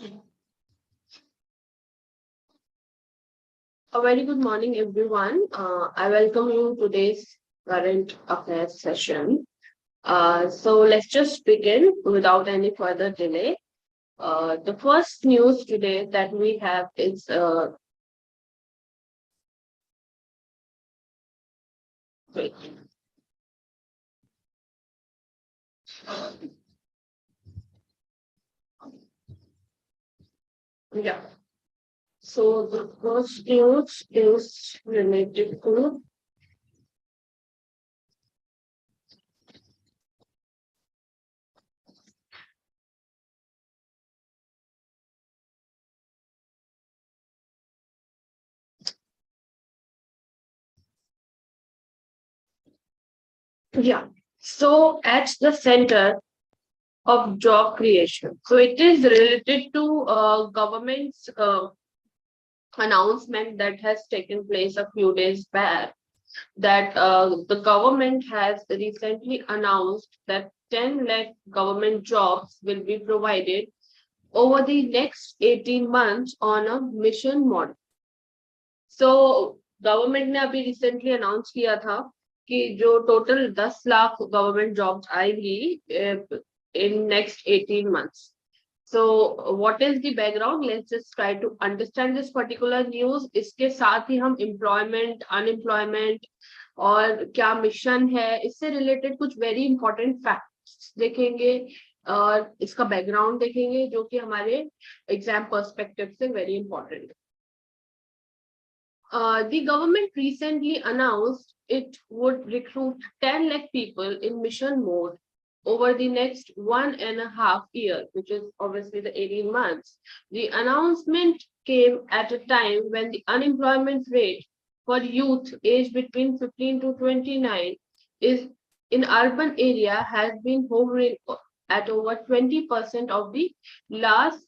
A very good morning, everyone. I welcome you to today's current affairs session. So let's just begin without any further delay. The first news today that we have is wait. Yeah. So the first news is related to yeah. So at the center of job creation. So it is related to government's announcement that has taken place a few days back that the government has recently announced that 10 lakh government jobs will be provided over the next 18 months on a mission model. So government ने अभी recently announce किया था कि जो total 10 lakh government jobs आएंगी in next 18 months. So what is the background? Let's just try to understand this particular news. इसके साथ ही हम employment, unemployment और क्या मिशन है इससे रिलेटेड कुछ वेरी इंपॉर्टेंट फैक्ट्स देखेंगे और इसका बैकग्राउंड देखेंगे जो कि हमारे एग्जाम पर्सपेक्टिव से वेरी इंपॉर्टेंट है. The government recently announced it would recruit 10 lakh people in mission mode over the next 1.5 years, which is obviously the 18 months. The announcement came at a time when the unemployment rate for youth aged between 15 to 29 is in urban area has been hovering at over 20% of the last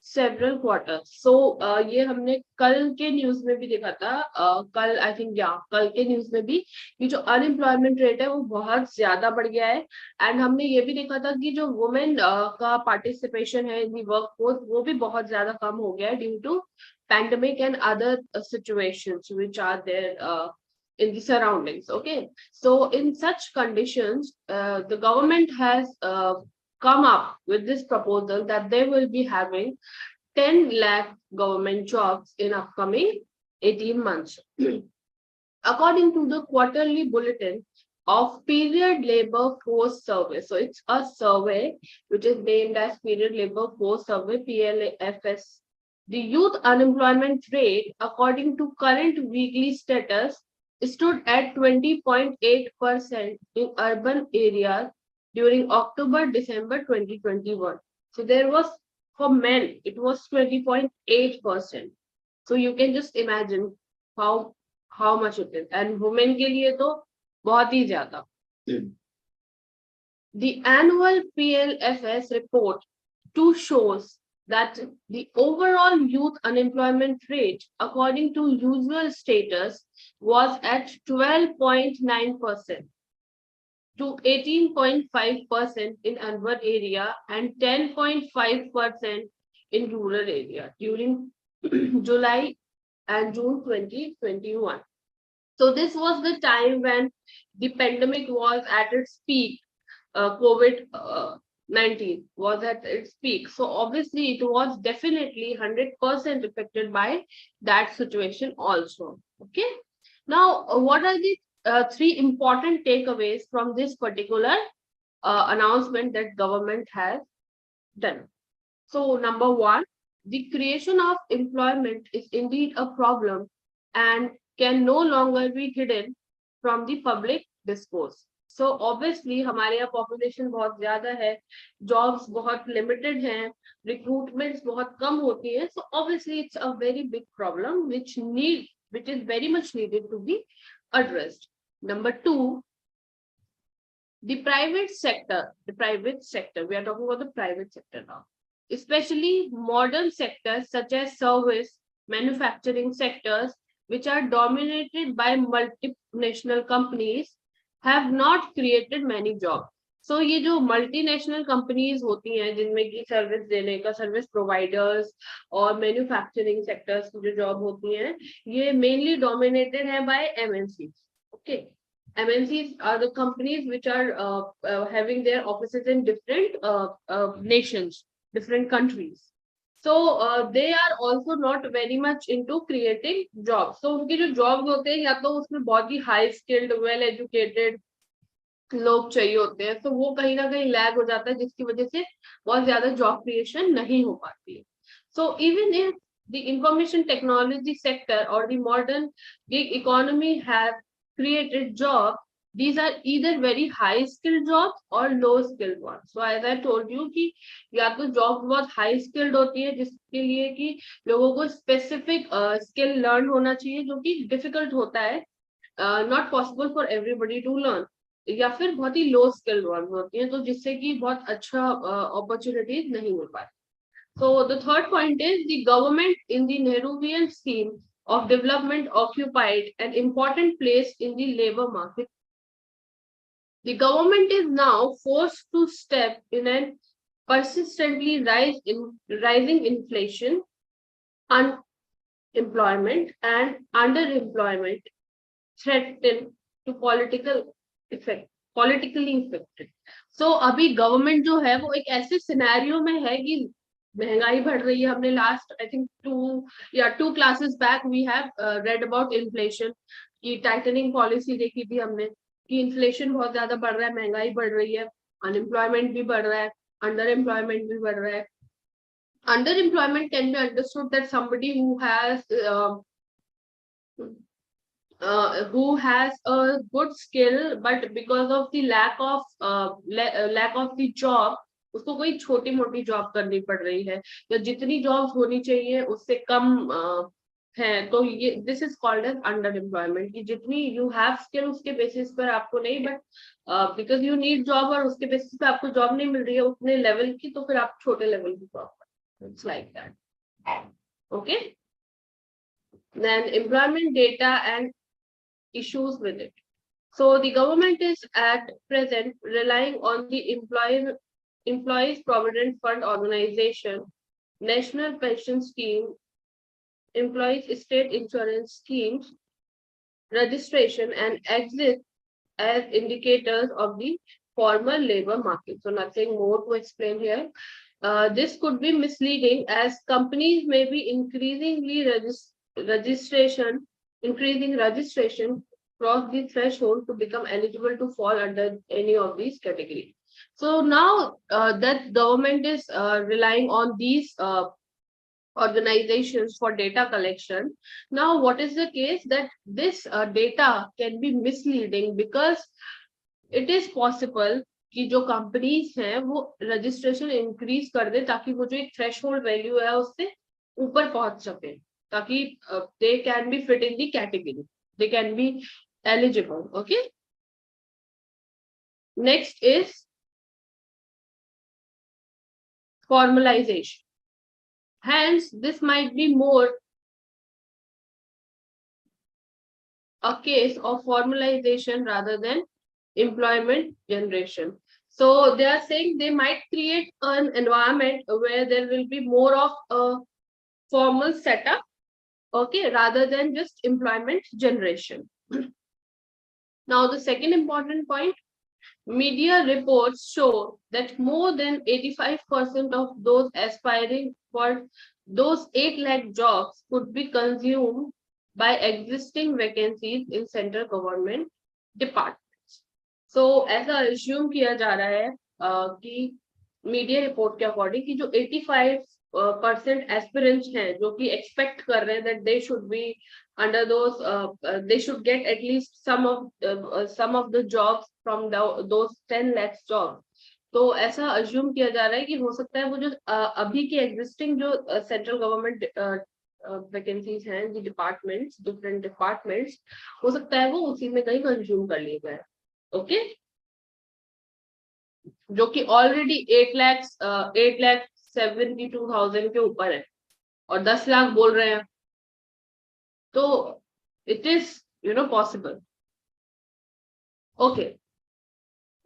several quarters. So ये हमने कल के news में भी देखा था कल I think कल के न्यूज में भी कि जो अनएम्प्लॉयमेंट रेट है वो बहुत ज्यादा बढ़ गया है. एंड हमने ये भी देखा था कि जो वुमेन का पार्टिसिपेशन है इन दी वर्क फोर्स वो भी बहुत ज्यादा कम हो गया है due to pandemic and other situations which are there in the surroundings. Okay, so in such conditions the government has come up with this proposal that they will be having 10 lakh government jobs in upcoming 18 months. According to the quarterly bulletin of Period Labor Force Survey. So it's a survey which is named as Period Labor Force Survey, PLFS. The youth unemployment rate, according to current weekly status, stood at 20.8% in urban areas during October-December 2021. So there was, for men, it was 20.8%. So you can just imagine how much it is. And women के लिए तो बहुत ही ज़्यादा. The annual PLFS report too shows that the overall youth unemployment rate, according to usual status, was at 12.9% to 18.5% in urban area and 10.5% in rural area during July and June 2021. So this was the time when the pandemic was at its peak. COVID-19 was at its peak. So obviously it was definitely 100% affected by that situation also. Okay. Now, what are the three important takeaways from this particular announcement that government has done? So number one, the creation of employment is indeed a problem and can no longer be hidden from the public discourse. So obviously हमारे यहाँ population बहुत ज़्यादा है, jobs बहुत limited हैं, recruitments बहुत कम होती है. So obviously it's a very big problem which is very much needed to be addressed. Number two, the private sector, we are talking about the private sector now, especially modern sectors such as service, manufacturing sectors, which are dominated by multinational companies, have not created many jobs. सो ये जो multinational companies होती हैं जिनमें की service देने का, service providers और manufacturing sectors की जो जॉब होती हैं, ये मेनली डोमिनेटेड है by MNC. Okay, MNCs are the companies which are having their offices in different nations, different countries. So they are also not very much into creating jobs. So उनके जो jobs होते हैं या तो उसमें बहुत ही high skilled, well educated लोग चाहिए होते हैं, तो वो कहीं ना कहीं लैग हो जाता है, जिसकी वजह से बहुत ज्यादा जॉब क्रिएशन नहीं हो पाती है. So even in the information technology sector और the modern gig economy have created job, these are either very high skilled jobs or low skilled ones. So as I told you कि या तो job बहुत high skilled होती है जिसके लिए कि लोगों को स्पेसिफिक स्किल लर्न होना चाहिए, जो कि डिफिकल्ट होता है, not possible for everybody to learn, या फिर बहुत ही लो स्किल्ड वन होती है, तो जिससे कि बहुत अच्छा अपॉर्चुनिटीज नहीं मिल पाती. So the third point is the government in the Nehruvian scheme of development occupied an important place in the labor market. The government is now forced to step in and persistently rising inflation, unemployment and underemployment threaten to politically affected. So अभी government जो है वो एक ऐसे scenario में है कि महंगाई बढ़ रही है. हमने last I think 2 classes back we have read about inflation की टाइटनिंग पॉलिसी देखी थी हमने कि इन्फ्लेशन बहुत ज्यादा बढ़ रहा है, महंगाई बढ़ रही है, अनएम्प्लॉयमेंट भी बढ़ रहा है, अंडर एम्प्लॉयमेंट भी बढ़ रहा है. Underemployment can be understood that somebody who has a good skill but because of the lack of the job उसको कोई छोटी मोटी जॉब करनी पड़ रही है, या जितनी जॉब्स होनी चाहिए उससे कम है, तो ये this is called as underemployment. कि जितनी यू हैव स्किल उसके बेसिस पर आपको नहीं, but because you need job और उसके बेसिस पे आपको जॉब नहीं मिल रही है उतने लेवल की, तो फिर आप छोटे लेवल की job. It's like that. Okay. Then employment data and issues with it. So the government is at present relying on the Employees Provident Fund Organization, National Pension Scheme, Employees State Insurance Schemes, registration and exit as indicators of the formal labor market. So nothing more to explain here. This could be misleading as companies may be increasing registration cross the threshold to become eligible to fall under any of these categories. So now that government is relying on these organizations for data collection, now what is the case that this data can be misleading because it is possible कि जो companies हैं वो registration increase कर दे ताकि वो जो एक threshold value है उससे ऊपर पहुंच सके, ताकि they can be fit in the category, they can be eligible. Okay, next is formalization. Hence, this might be more a case of formalization rather than employment generation. So they are saying they might create an environment where there will be more of a formal setup, okay, rather than just employment generation. Now, the second important point, media reports show that more than 85% of those aspiring for those 8 lakh jobs could be consumed by existing vacancies in central government departments. So ऐसा assume किया जा रहा है कि media report के according कि जो 85% aspirants हैं जो कि एक्सपेक्ट कर रहे हैं that they should be under those they should get at least some of the jobs from those 10 lakhs jobs. तो ऐसा अज्यूम किया जा रहा है कि हो सकता है वो जो अभी के एग्जिस्टिंग जो सेंट्रल गवर्नमेंट वैकेंसीज हैं, जो डिपार्टमेंट्स, डिफरेंट डिपार्टमेंट्स, हो सकता है वो उसी में कहीं कंज्यूम कर लिए गए. ओके, जो कि ऑलरेडी 8,72,000 के ऊपर है और 10 लाख बोल रहे हैं, तो it is possible. Okay,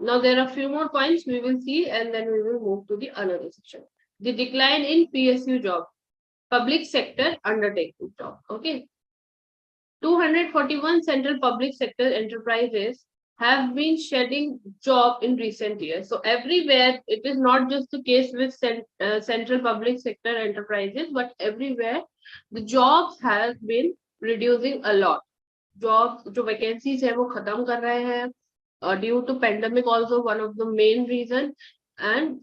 Now there are few more points we will see, and then we will move to the another section. The decline in PSU job, public sector undertaking job. Okay, 241 central public sector enterprises have been shedding job in recent years. So everywhere, it is not just the case with central public sector enterprises, but everywhere the jobs have been reducing a lot. Jobs जो vacancies है वो खत्म कर रहे हैं, due to pandemic also one of the main reason. And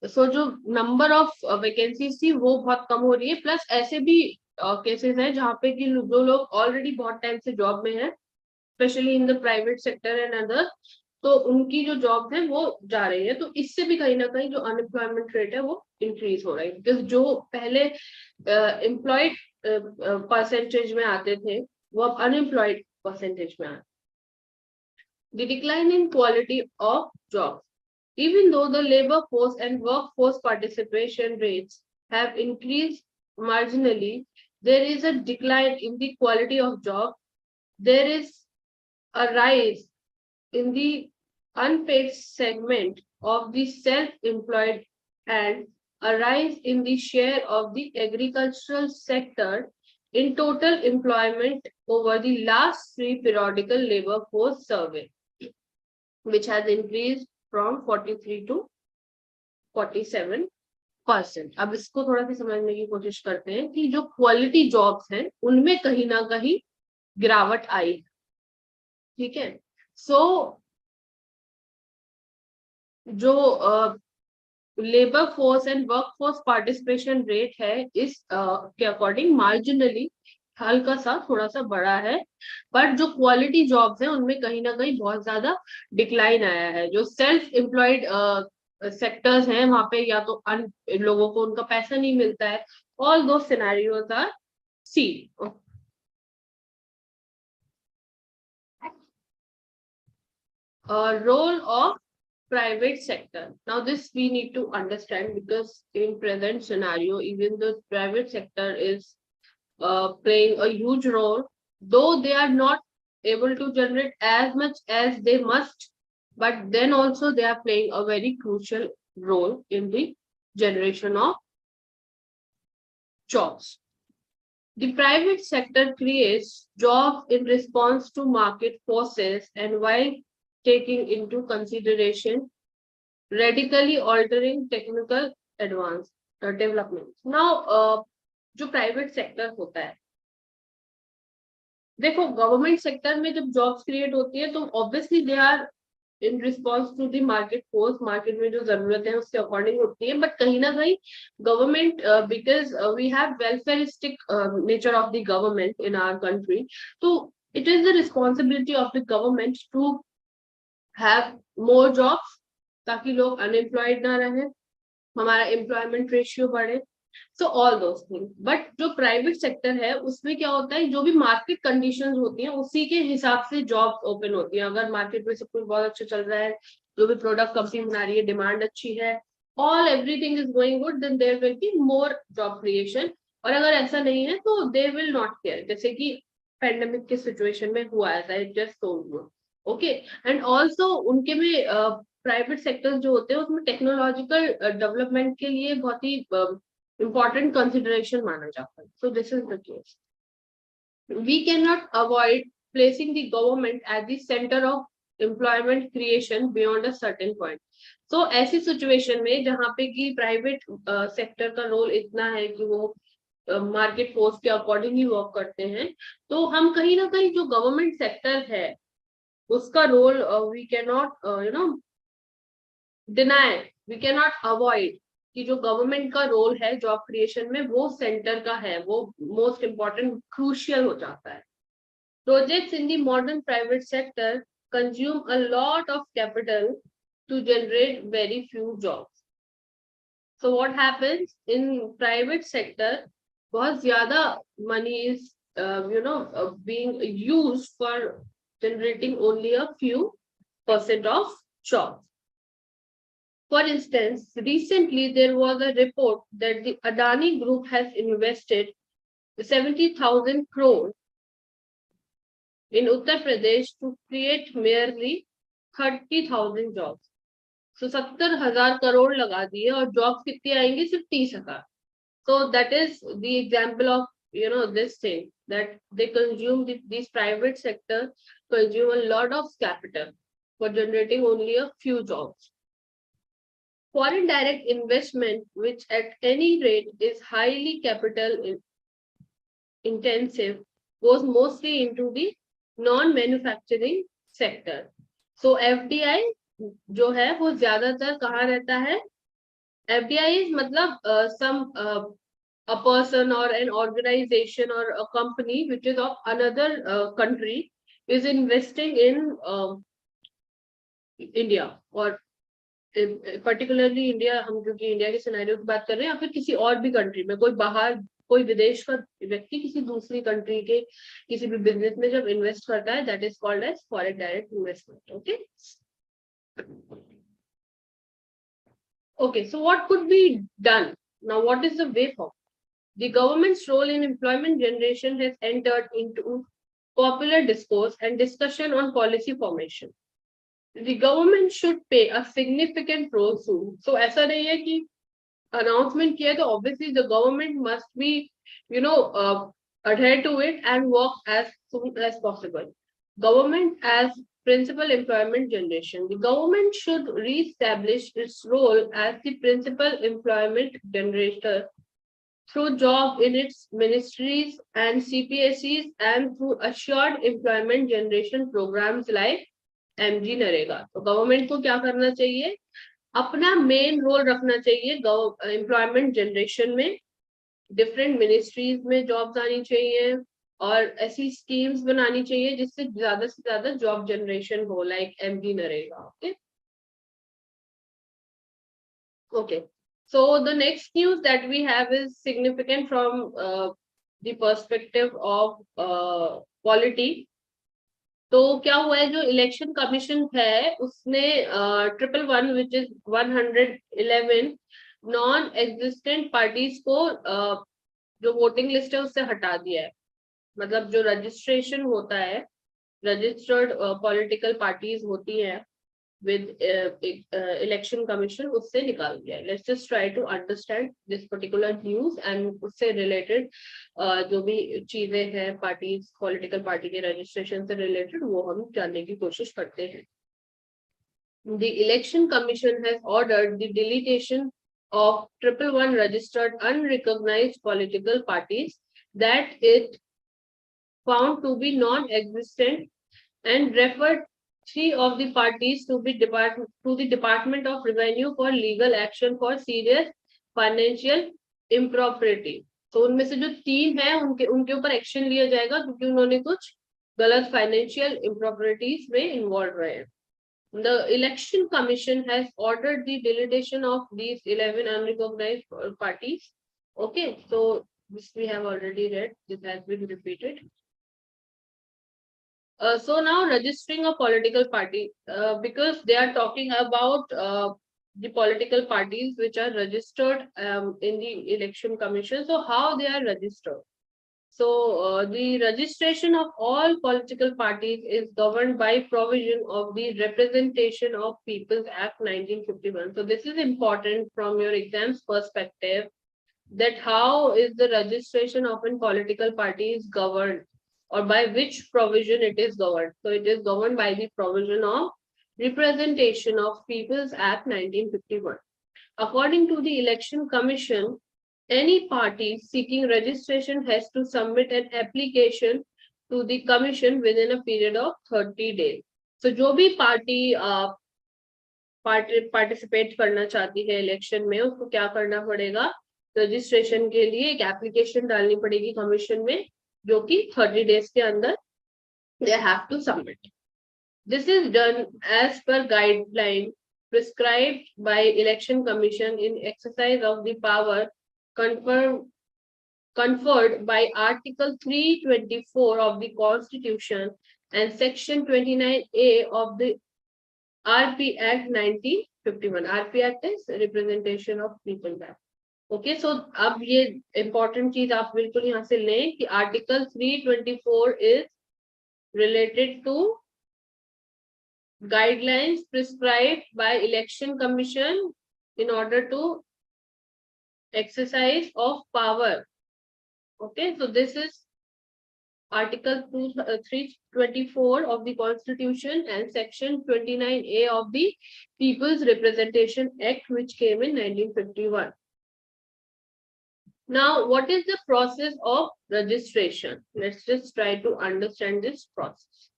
so जो number of vacancies थी वो बहुत कम हो रही है, plus ऐसे भी केसेस है जहाँ पे कि जो लोग ऑलरेडी बहुत टाइम से जॉब में है, specially in the private sector and other, तो उनकी जो जॉब है वो जा रही है। तो इससे भी कहीं ना कहीं जो अनएम्प्लॉयमेंट रेट है वो इंक्रीज हो रहा है, बिकॉज जो पहले एम्प्लॉयड परसेंटेज में आते थे वो अब अनएम्प्लॉयड परसेंटेज में आते। The decline in quality of jobs. Even though the labor force and workforce participation rates have increased marginally, there is a decline in the quality of job. There is a rise in the unpaid segment of the self-employed and a rise in the share of the agricultural sector in total employment over the last 3 periodical labor force survey, which has increased from 43 to 47%. अब इसको थोड़ा सा समझने की कोशिश करते हैं कि जो क्वालिटी जॉब्स हैं उनमें कहीं ना कहीं गिरावट आई है। ठीक है, सो जो labour force and work force participation rate है इस के अकॉर्डिंग मार्जिनली हल्का सा थोड़ा सा बड़ा है, बट जो क्वालिटी जॉब्स हैं उनमें कहीं ना कहीं बहुत ज्यादा डिक्लाइन आया है। जो सेल्फ एम्प्लॉयड सेक्टर्स हैं वहां पे या तो लोगों को उनका पैसा नहीं मिलता है। Although scenarios are see. Role of private sector. Now this we need to understand, because in present scenario even the private sector is playing a huge role, though they are not able to generate as much as they must, but then also they are playing a very crucial role in the generation of jobs. The private sector creates jobs in response to market forces and while taking into consideration radically altering technical advance development. Now, जो private sector होता है, देखो government sector में जब jobs create होती है तो obviously they are in response to the market force, market में जो जरूरत है उसके अकॉर्डिंग होती है। बट कहीं ना कहीं government, because we have welfaristic nature of the government in our country, तो it is the responsibility of the government to have more jobs ताकि लोग अनएम्प्लॉयड ना रहे, हमारा एम्प्लॉयमेंट रेशियो बढ़े। So all those things. But जो private sector है उसमें क्या होता है, जो भी मार्केट कंडीशंस होती हैं उसी के हिसाब से जॉब्स ओपन होती हैं। अगर मार्केट में सब कुछ बहुत अच्छा चल रहा है, जो भी प्रोडक्ट कंपनी बना रही है, डिमांड अच्छी है, all everything is going good, then there will be more job creation. और अगर ऐसा नहीं है तो दे विल नॉट केयर, जैसे कि पेंडेमिक के सिचुएशन में हुआ है, I just told you. Okay, and also उनके में प्राइवेट सेक्टर्स जो होते हैं उसमें टेक्नोलॉजिकल डेवलपमेंट के लिए बहुत ही important consideration माना जाता है। So this is the case. We cannot avoid placing the government at the center of employment creation beyond a certain point. So ऐसी situation में जहाँ पे कि प्राइवेट सेक्टर का रोल इतना है कि वो मार्केट फोर्स के अकॉर्डिंग ही वर्क करते हैं, तो हम कहीं ना कहीं जो गवर्नमेंट सेक्टर है उसका role we can not deny, we can not avoid कि जो गवर्नमेंट का रोल है जॉब क्रिएशन में वो सेंटर का है, वो मोस्ट इम्पोर्टेंट क्रूशियल हो जाता है। Projects in the modern private sector consume a lot of capital to generate very few jobs. So what happens in private sector, बहुत ज्यादा money is being used for generating only a few % of jobs. For instance, recently there was a report that the Adani Group has invested 70,000 crore in Uttar Pradesh to create merely 30,000 jobs. So 70,000 crore लगा दिए और jobs कितनी आएंगी? सिर्फ 30,000. So that is the example of this thing, that they consume these private sector consume a lot of capital for generating only a few jobs. Foreign direct investment, which at any rate is highly capital intensive, goes mostly into the non-manufacturing sector. So FDI जो है वो ज्यादातर कहाँ रहता है? FDI is मतलब some a person or an organization or a company which is of another country is investing in India, or particularly India, हम क्योंकि इंडिया के सिनेरियो की बात कर रहे हैं, या फिर किसी और भी कंट्री में कोई बाहर कोई विदेश का व्यक्ति किसी दूसरी कंट्री के किसी भी बिजनेस में जब इन्वेस्ट करता है, that is called as foreign direct investment. Okay okay, so what could be done now? What is the way forward? The government's role in employment generation has entered into popular discourse and discussion on policy formation. The government should play a significant role soon. So ऐसा नहीं है कि announcement किया तो obviously the government must be, adhere to it and work as soon as possible. Government as principal employment generation. The government should re-establish its role as the principal employment generator through job in its ministries and CPSCs and through assured employment generation programs like MG NREGA. तो government को क्या करना चाहिए? अपना main role रखना चाहिए employment generation में. Different ministries में जॉब्स आनी चाहिए और ऐसी स्कीम्स बनानी चाहिए जिससे ज्यादा से ज्यादा जॉब जनरेशन हो, like MG NREGA. Okay okay. So the next news that we have is significant from the perspective of polity. तो क्या हुआ है, जो इलेक्शन कमीशन है उसने 111 which is 111 non existent parties को जो वोटिंग लिस्ट है उससे हटा दिया है. मतलब जो रजिस्ट्रेशन होता है, रजिस्टर्ड पॉलिटिकल पार्टीज होती है with election commission, उससे निकाल दिया. Let's just try to understand this particular news and उससे related जो भी चीजें हैं पार्टीज, पॉलिटिकल पार्टी के रजिस्ट्रेशन से रिलेटेड, वो हम जानने की कोशिश करते हैं. The election commission has ordered the deletion of 111 registered unrecognized political parties that it found to be non-existent and referred 3 of the parties to the Department of Revenue for legal action for serious financial impropriety. तो उनमें से जो 3 है उनके ऊपर action लिया जाएगा क्योंकि उन्होंने कुछ गलत फाइनेंशियल इम्प्रॉपर्टीज में इन्वॉल्व रहे हैं. The election commission has ordered the deletion of these 11 unrecognized parties. Okay, so this we have already read. This has been repeated. So now registering a political party, because they are talking about the political parties which are registered in the election commission. So how they are registered? So the registration of all political parties is governed by provision of the Representation of People's Act 1951. So this is important from your exams perspective, that how is the registration of a political party is governed, or by which provision it is governed. So it is governed by the provision of Representation of People's Act 1951. According to the Election Commission, any party seeking registration has to submit an application to the commission within a period of 30 days. So जो भी party participate करना चाहती है election में, उसको क्या करना पड़ेगा? रजिस्ट्रेशन के लिए एक एप्लीकेशन डालनी पड़ेगी कमीशन में, जो कि 30 days के अंदर they have to submit. This is done as per guideline prescribed by Election Commission in exercise of the power conferred by Article 324 of the Constitution and Section 29A of the RP Act 1951. RP Act is Representation of People Act. Okay, so अब ये important चीज आप बिल्कुल यहाँ से लें कि article 324 is related to guidelines prescribed by election commission in order to exercise of power. Okay, so this is Article 324 of the Constitution and Section 29A of the People's Representation Act, which came in 1951. Now, what is the process of registration? Let's just try to understand this process.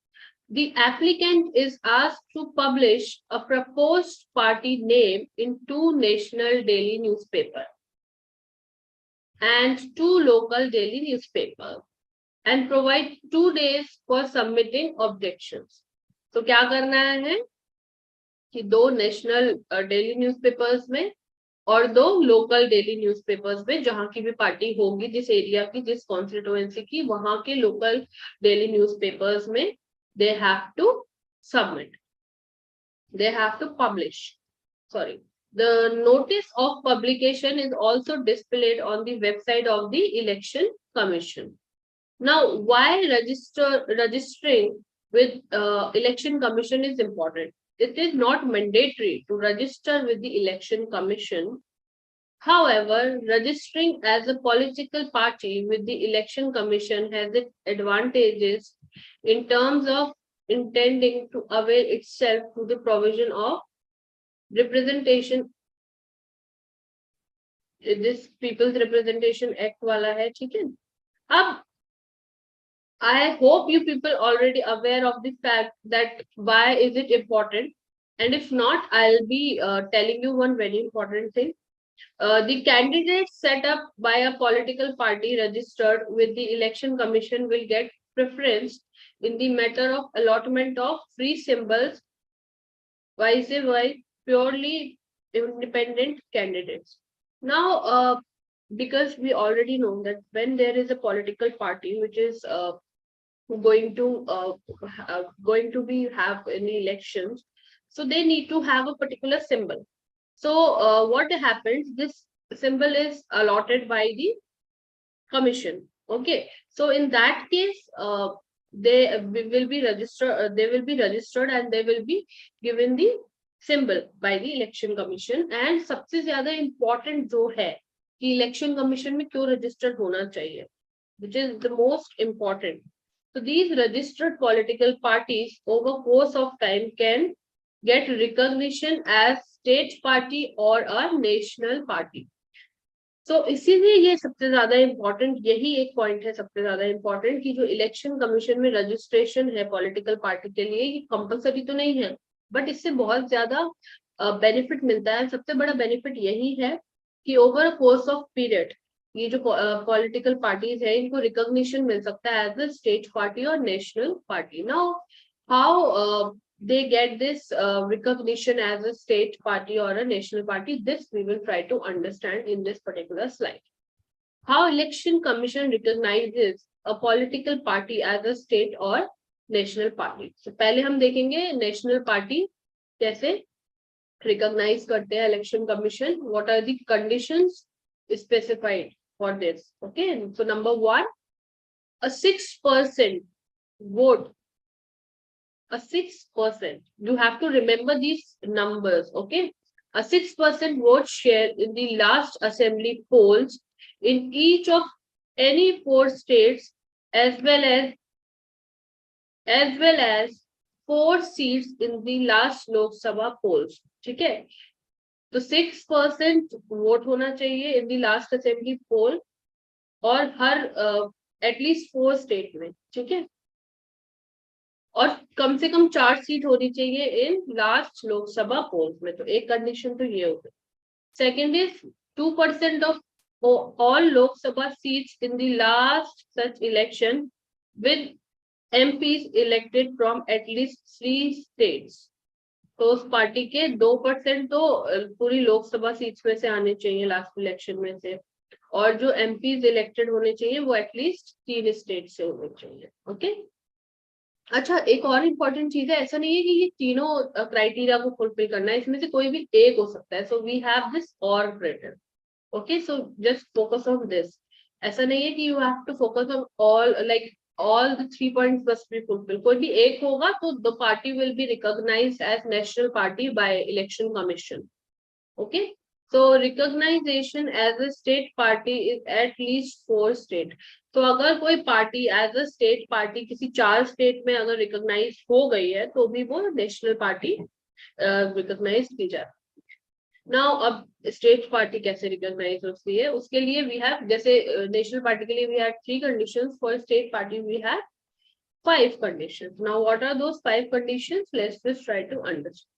The applicant is asked to publish a proposed party name in 2 national daily newspapers and 2 local daily newspapers and provide 2 days for submitting objections. तो क्या करना है कि 2 national daily newspapers में और 2 local daily newspapers में, जहां की भी पार्टी होगी, जिस एरिया की, जिस कॉन्स्टिट्यूएंसी की, वहां के लोकल डेली न्यूज़पेपर्स में they have to submit, they have to publish. Sorry, the notice of publication is also displayed on the website of the election commission. Now, why registering with election commission is important? It is not mandatory to register with the election commission. However, registering as a political party with the election commission has its advantages in terms of intending to avail itself to the provision of representation. This People's Representation Act वाला है, ठीक है? अब I hope you people already aware of the fact that why is it important, and if not, I'll be telling you one very important thing. The candidates set up by a political party registered with the election commission will get preference in the matter of allotment of free symbols by purely independent candidates. Now, because we already know that when there is a political party which is going to be have any elections, so they need to have a particular symbol. So what happens, this symbol is allotted by the commission. Okay, so in that case they will be registered and they will be given the symbol by the election commission. And सबसे ज्यादा important जो है कि election commission में क्यों registered होना चाहिए, which is the most important. So these registered political parties over course of time can get recognition as state party or a national party. So इसीलिए ये सबसे ज्यादा इम्पोर्टेंट, यही एक पॉइंट है सबसे ज्यादा इम्पोर्टेंट कि जो इलेक्शन कमीशन में रजिस्ट्रेशन है पॉलिटिकल पार्टी के लिए, ये कंपलसरी तो नहीं है, बट इससे बहुत ज्यादा बेनिफिट मिलता है. सबसे बड़ा बेनिफिट यही है कि ओवर कोर्स ऑफ पीरियड ये जो पॉलिटिकल पार्टीज है इनको रिकॉग्निशन मिल सकता है एज अ स्टेट पार्टी और national party. Now how they get this recognition as a state party or a national party, this we will try to understand in this particular slide. How election commission recognizes a political party as a state or national party. So पहले हम देखेंगे national party कैसे recognize करते हैं election commission, what are the conditions specified for this. Okay, so number 1, a 6% vote, a 6%, you have to remember these numbers. Okay, a 6% vote share in the last assembly polls in each of any 4 states as well as 4 seats in the last Lok Sabha polls. ठीक है, तो 6% vote होना चाहिए इन दी last assembly पोल और हर at least 4 state में. ठीक है, और कम से कम 4 सीट होनी चाहिए इन लास्ट लोकसभा पोल्स में. तो एक कंडीशन तो ये हो गई. Second is 2% of all Lok Sabha seats in the last such election with MPs elected from at least 3 states. तो उस पार्टी के 2% तो पूरी लोकसभा सीट्स में से आने चाहिए लास्ट इलेक्शन में से, और जो MPs इलेक्टेड होने चाहिए वो एटलीस्ट 3 स्टेट से होने चाहिए. ओके, अच्छा एक और इम्पोर्टेंट चीज है, ऐसा नहीं है कि ये तीनों क्राइटेरिया को फुलफिल करना है, इसमें से कोई भी एक हो सकता है. सो वी हैव दिस और operator. Okay, so just focus on this. ऐसा नहीं है कि you have to focus on all, like all the 3 points must be fulfilled. कोई भी एक होगा तो the party will be recognized as national party by election commission. Okay, so recognition as a state party is at least 4 state. तो अगर कोई party as a state party किसी 4 state में अगर रिकॉग्नाइज हो गई है तो भी वो नेशनल पार्टी रिकॉग्नाइज की जाए. नाउ अब स्टेट पार्टी कैसे रिकॉग्नाइज होती है, उसके लिए वी हैव, जैसे नेशनल पार्टी के लिए we have 3 conditions, for state party we have 5 conditions. Now what are those 5 conditions? Let's just try to understand.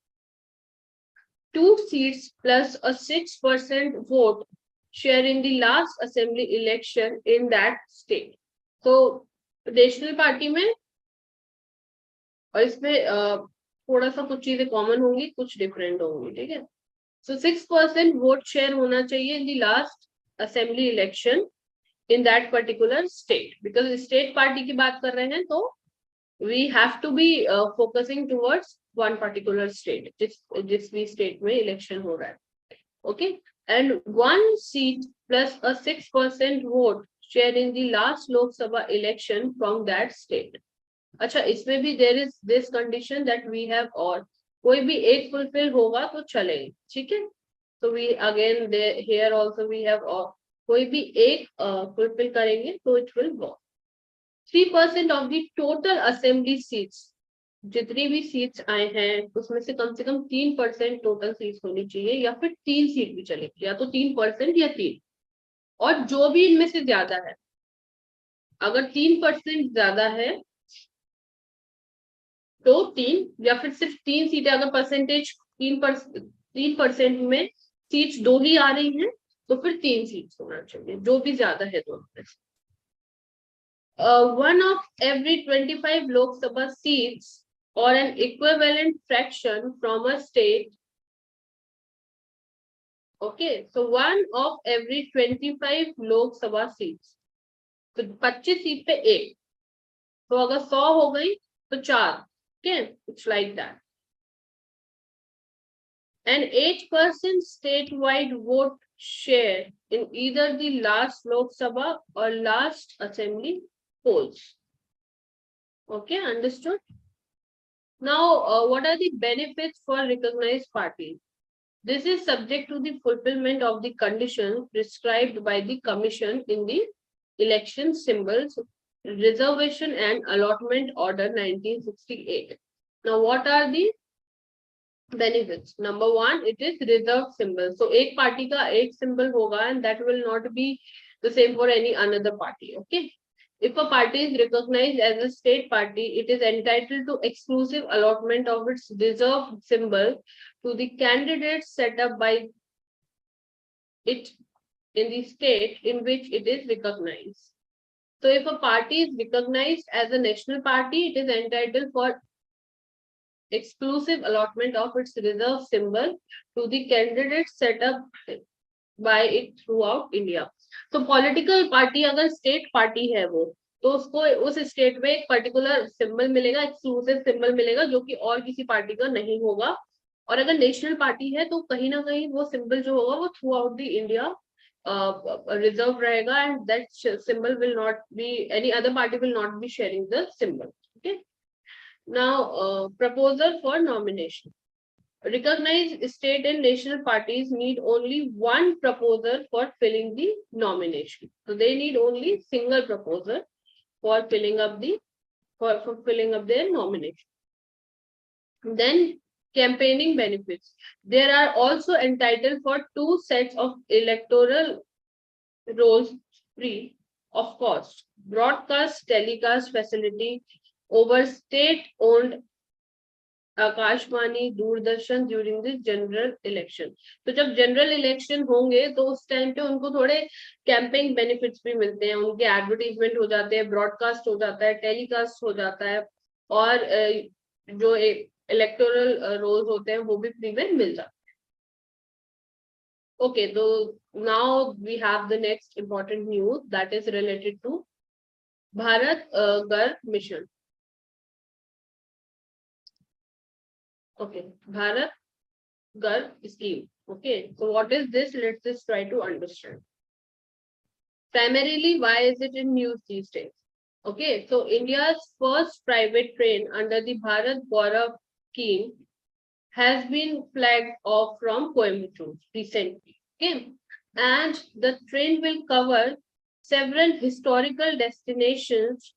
2 seats plus a 6% vote share in the last assembly election in that state. So national party में और इसमें थोड़ा सा कुछ चीजें common होंगी, कुछ different होंगी. ठीक है, so 6% वोट शेयर होना चाहिए in the last assembly election in that particular state. Because state party की बात कर रहे हैं तो we have to be focusing towards one particular state, जिस भी स्टेट में इलेक्शन हो रहा है. Okay, and 1 seat plus a 6% vote share in the last Lok Sabha election from that state. अच्छा, इसमें भी there is this condition that we have, और कोई भी एक फुलफिल होगा तो चलेगा. ठीक है, तो we again here also we have, और कोई भी एक फुलफिल करेंगे तो it will work. 3% of the total assembly seats, जितनी भी सीट्स आए हैं उसमें से कम 3% टोटल सीट्स होनी चाहिए, या फिर 3 सीट भी चलेगी, या तो 3% या 3, और जो भी इनमें से ज्यादा है, अगर 3% ज्यादा है तो 3, या फिर सिर्फ 3 सीटें, अगर परसेंटेज 3% में सीट्स 2 ही आ रही हैं तो फिर 3 सीट्स होना चाहिए, जो भी ज्यादा है दोनों में. 1 of every 25 Lok Sabha seats or an equivalent fraction from a state. Okay, so 1 of every 25 Lok Sabha seats, तो 25 सीट पे एक, तो अगर 100 हो गई तो 4. Okay, it's like that. And 8% statewide vote share in either the last Lok Sabha or last Assembly polls. Okay, understood? Now, what are the benefits for recognized parties? This is subject to the fulfillment of the conditions prescribed by the Commission in the Election Symbols Reservation and Allotment Order 1968. Now, what are the benefits? Number 1, it is reserved symbol. So, एक party का एक symbol होगा, and that will not be the same for any another party. Okay. If a party is recognized as a state party, it is entitled to exclusive allotment of its reserved symbol to the candidates set up by it in the state in which it is recognized. So if a party is recognized as a national party, it is entitled for exclusive allotment of its reserved symbol to the candidates set up by it throughout India. तो political party अगर state party है वो, तो उसको उस state में एक particular symbol मिलेगा, एक्सक्लूसिव सिंबल मिलेगा, जो कि और किसी पार्टी का नहीं होगा. और अगर नेशनल पार्टी है तो कहीं ना कहीं वो सिंबल जो होगा वो throughout the India reserve रहेगा, and that symbol will not be, any other party will not be sharing the symbol. Okay, now proposal for nomination. Recognized state and national parties need only one proposer for filling the nomination. So they need only single proposer for filling up the for filling up their nomination. Then campaigning benefits. They are also entitled for 2 sets of electoral rolls free of cost. Broadcast telecast facility over state-owned Akashvani Doordarshan during the general election. तो जब general election होंगे तो उस time पे उनको थोड़े campaign benefits भी मिलते हैं, उनके एडवर्टीजमेंट हो जाते हैं, ब्रॉडकास्ट हो जाता है, टेलीकास्ट हो जाता है, और जो इलेक्टोरल रोल्स होते हैं वो भी फ्री में मिल जाते हैं. ओके, तो now we have the next important news that is related to Bharat घर mission. Okay, Bharat Gar scheme. Okay, so what is this? Let's just try to understand. Primarily, why is it in news these days? Okay, so India's first private train under the Bharat Gaurav scheme has been flagged off from Coimbatore recently. Okay, and the train will cover several historical destinations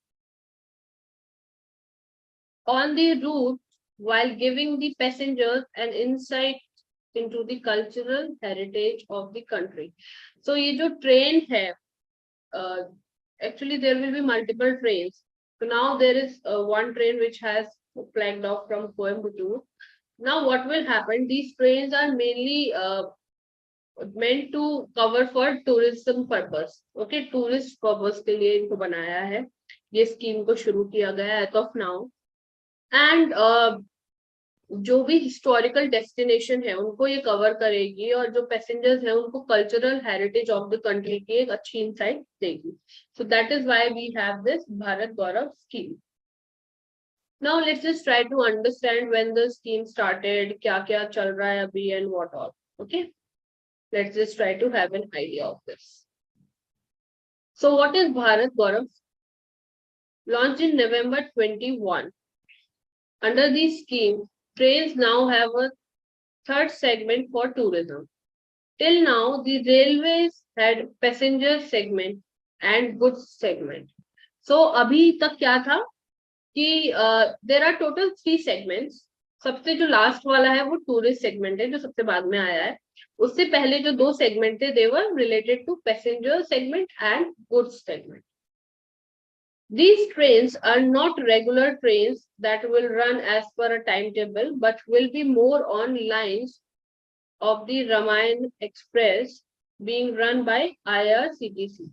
on the route while giving the passengers an insight into the cultural heritage of the country. So ये जो train है, uh, actually there will be multiple trains. So now there is one train which has flagged off from Coimbatore. Now what will happen? These trains are mainly meant to cover for tourism purpose. Okay, tourist purpose के लिए इनको बनाया है. ये scheme को शुरू किया गया है as of now. And जो भी हिस्टोरिकल डेस्टिनेशन है उनको ये कवर करेगी और जो पैसेंजर्स है उनको cultural heritage of the country की एक अच्छी इंसाइट देगी. So that is why we have this Bharat Gaurav scheme. Now let's just try to understand when the scheme started, क्या क्या चल रहा है अभी and what all. Okay, let's just try to have an idea of this. So what is Bharat Gaurav? Launch in November 21. Under this scheme, trains now have a third segment for tourism. Till now, the railways had passenger segment and goods segment. So अभी तक क्या था कि there are total 3 segments. सबसे जो last वाला है वो टूरिस्ट सेगमेंट है जो सबसे बाद में आया है. उससे पहले जो 2 सेगमेंट थे they were related to passenger segment and goods segment. These trains are not regular trains that will run as per a timetable, but will be more on lines of the Ramayan Express being run by IRCTC.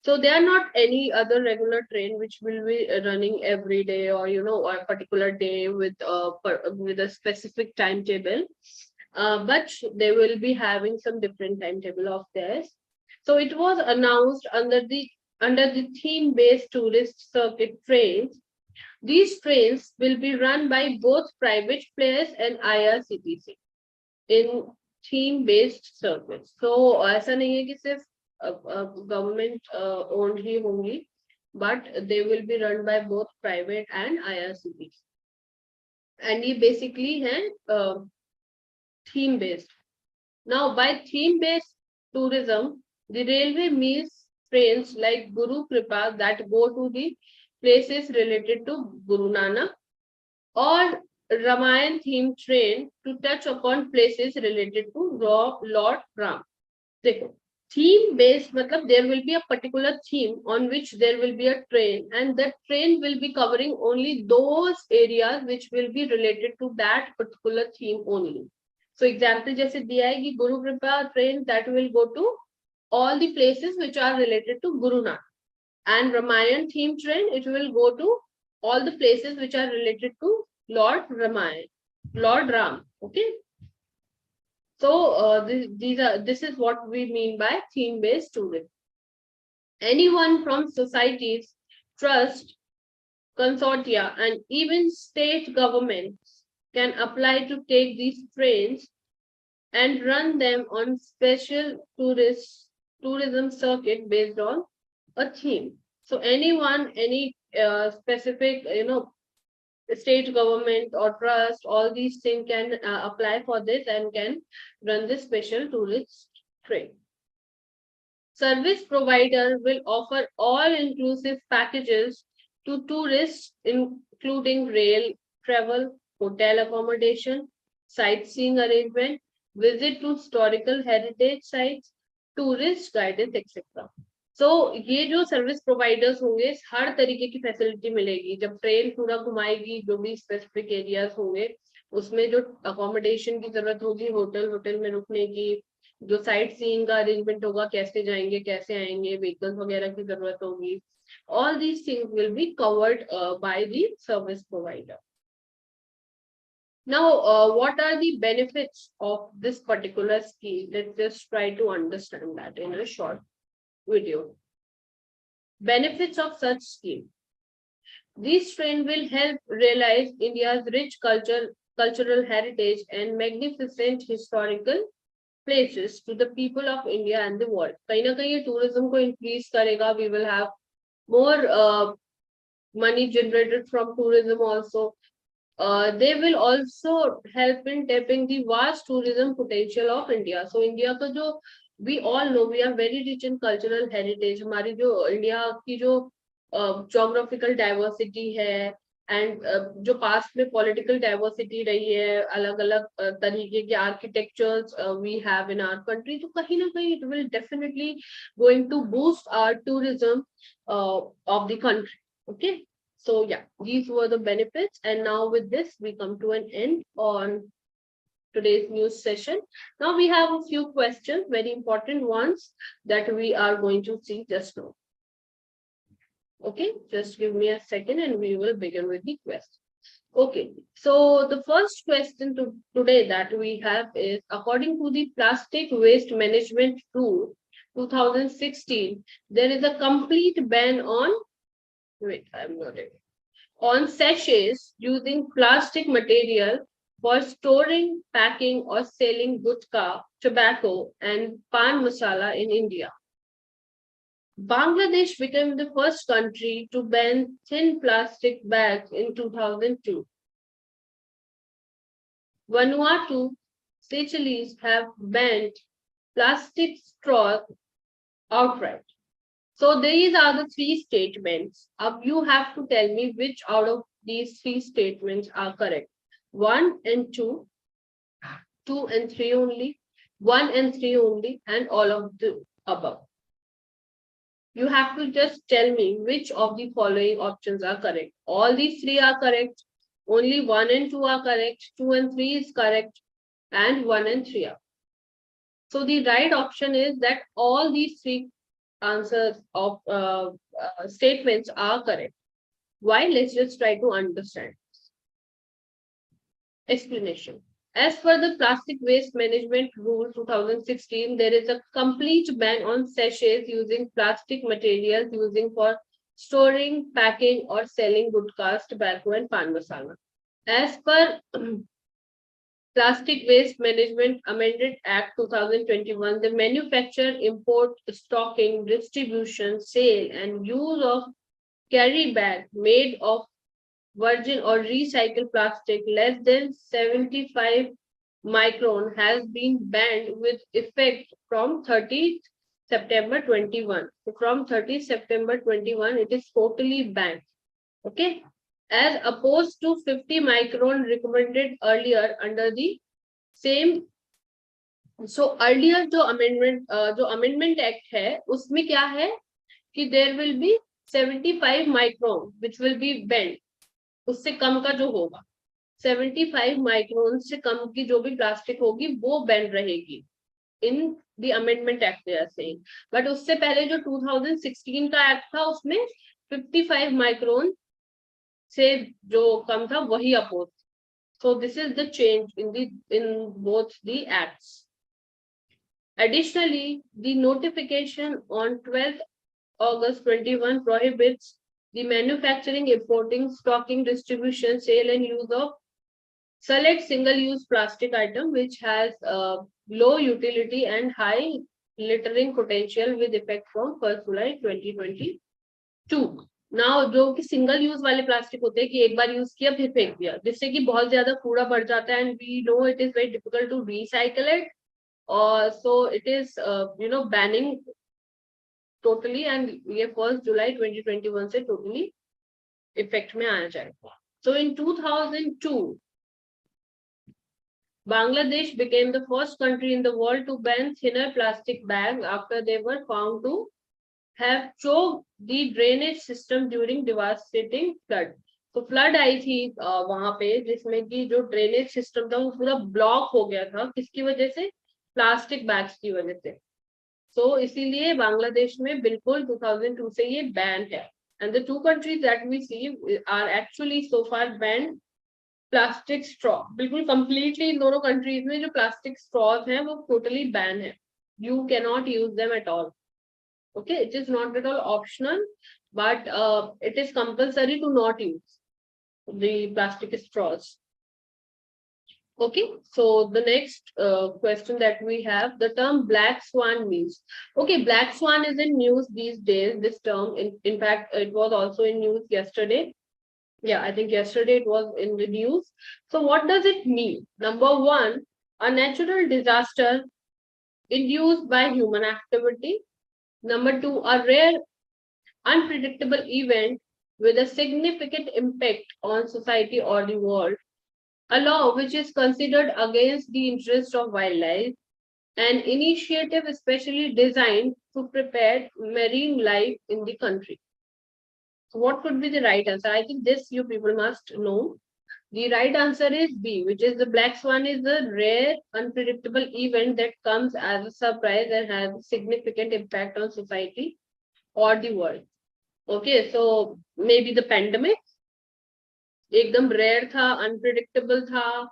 So they are not any other regular train which will be running every day or or a particular day with a specific timetable, but they will be having some different timetable of theirs. So it was announced under the theme-based tourist circuit trains. These trains will be run by both private players and IRCTC in theme-based circuits. So ऐसा नहीं है कि सिर्फ government owned ही होंगी, but they will be run by both private and IRCTC. And ये basically है theme-based. Now by theme-based tourism, the railway means trains like Guru Kripa that go to the places related to Guru Nanak, or Ramayan themed train to touch upon places related to Lord Ram. देखो, theme based मतलब there will be a particular theme on which there will be a train, and that train will be covering only those areas which will be related to that particular theme only. So example जैसे दिया है कि Guru Kripa train that will go to all the places which are related to Guru Nanak, and Ramayan theme train, it will go to all the places which are related to Lord Ram. Okay, so this is what we mean by theme based tourism. Anyone from societies, trust, consortia, and even state governments can apply to take these trains and run them on special tourism circuit based on a theme. So anyone, any specific state government or trust, all these things can apply for this and can run this special tourist train. Service provider will offer all inclusive packages to tourists, including rail travel, hotel accommodation, sightseeing arrangement, visit to historical heritage sites, tourist guidance, etc. So ये जो service providers होंगे हर तरीके की facility मिलेगी. जब train पूरा घुमाएगी, जो भी स्पेसिफिक एरियाज होंगे उसमें जो अकोमोडेशन की जरूरत होगी, होटल में रुकने की, जो साइट सीइंग का अरेंजमेंट होगा, कैसे जाएंगे कैसे आएंगे, व्हीकल्स वगैरह की जरूरत होगी, all these things will be covered by the service provider. Now, what are the benefits of this particular scheme? Let's just try to understand that in a short video. Benefits of such scheme. This train will help realize India's rich cultural heritage and magnificent historical places to the people of India and the world. कहीं ना कहीं ये tourism को increase करेगा. We will have more money generated from tourism also. They will also help in tapping the vast tourism potential of India. So India का जो we all know we are very rich in cultural heritage. हमारी जो India की जो geographical diversity है and जो past में political diversity रही है, अलग अलग तरीके के architectures we have in our country, तो कहीं ना कहीं it will definitely going to boost our tourism of the country. Okay. So yeah, these were the benefits. And now with this, we come to an end on today's news session. Now we have a few questions, very important ones that we are going to see just now. Okay, just give me a second and we will begin with the question. Okay, so the first question today that we have is, according to the Plastic Waste Management Rule 2016, there is a complete ban on, wait, I'm not able, on sachets using plastic material for storing, packing, or selling gutka, tobacco, and pan masala in India. Bangladesh became the first country to ban thin plastic bags in 2002. Vanuatu, Seychelles have banned plastic straws outright. So these are the three statements. You have to tell me which out of these three statements are correct. 1 and 2, 2 and 3 only, 1 and 3 only, and all of the above. You have to just tell me which of the following options are correct. All these three are correct. Only 1 and 2 are correct. 2 and 3 is correct. And 1 and 3 are. So the right option is that all these three answers of statements are correct. Why? Let's just try to understand. Explanation. As per the Plastic Waste Management Rule 2016, there is a complete ban on sachets using plastic materials using for storing, packing, or selling gutkas, tobacco, and pan masala. As per Plastic Waste Management Amended Act 2021, the manufacture, import, stocking, distribution, sale, and use of carry bag made of virgin or recycled plastic less than 75 micron has been banned with effect from 30th September 21. So from 30th September 21, it is totally banned. Okay. As opposed to 50 micron recommended earlier under the same. So earlier जो amendment act है उसमें क्या है कि there will be 75 micron which will be banned. उससे कम का जो होगा 75 माइक्रोन से कम की जो भी प्लास्टिक होगी वो बैन रहेगी इन द अमेंडमेंट एक्ट से. बट उससे पहले जो 2016 का एक्ट था उसमें 55 माइक्रोन से जो कम था वही oppose. So this is the change in both the acts. Additionally, the notification on 12th August 21 prohibits the manufacturing, importing, stocking, distribution, sale, and use of select single-use plastic item which has low utility and high littering potential with effect from 1st July 2022. Now, जो कि single use वाले plastic होते हैं कि एक बार use किया फिर फेंक दिया, जिससे कि बहुत ज्यादा कूड़ा बढ़ जाता है and we know it is very difficult to recycle it. So it is banning totally and ये 1st July 2021 से totally effect में आना जाएगा. So in 2002, Bangladesh became the first country in the world to ban thinner plastic bags after they were found to have choked the drainage system during devastating flood. तो flood आई थी वहां पे जिसमें कि जो ड्रेनेज सिस्टम था वो पूरा ब्लॉक हो गया था. किसकी वजह से? प्लास्टिक बैग्स की वजह से. सो इसीलिए बांग्लादेश में बिल्कुल 2002 से ये बैन है. And the two countries that we see are actually so far ban plastic straw. बिल्कुल कंप्लीटली इन दोनों कंट्रीज में जो प्लास्टिक स्ट्रॉज हैं वो टोटली बैन है. You can not use them at all. Okay, it is not at all optional but it is compulsory to not use the plastic straws. Okay, so the next question that we have, the term black swan means. Okay, black swan is in news these days, this term. In fact, it was also in news yesterday. Yeah, I think yesterday it was in the news. So what does it mean? Number one, a natural disaster induced by human activity. Number two, a rare, unpredictable event with a significant impact on society or the world. A law which is considered against the interest of wildlife, an initiative especially designed to prepare marine life in the country. So what could be the right answer? I think this you people must know. The right answer is B, which is the black swan is a rare, unpredictable event that comes as a surprise and has significant impact on society or the world. Okay, so maybe the pandemic एकदम rare था, unpredictable था.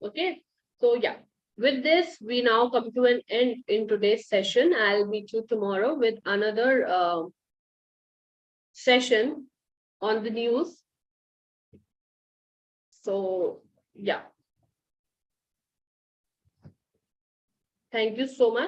Okay, so yeah. With this, we now come to an end in today's session. I'll meet you tomorrow with another session on the news. So, yeah. Thank you so much.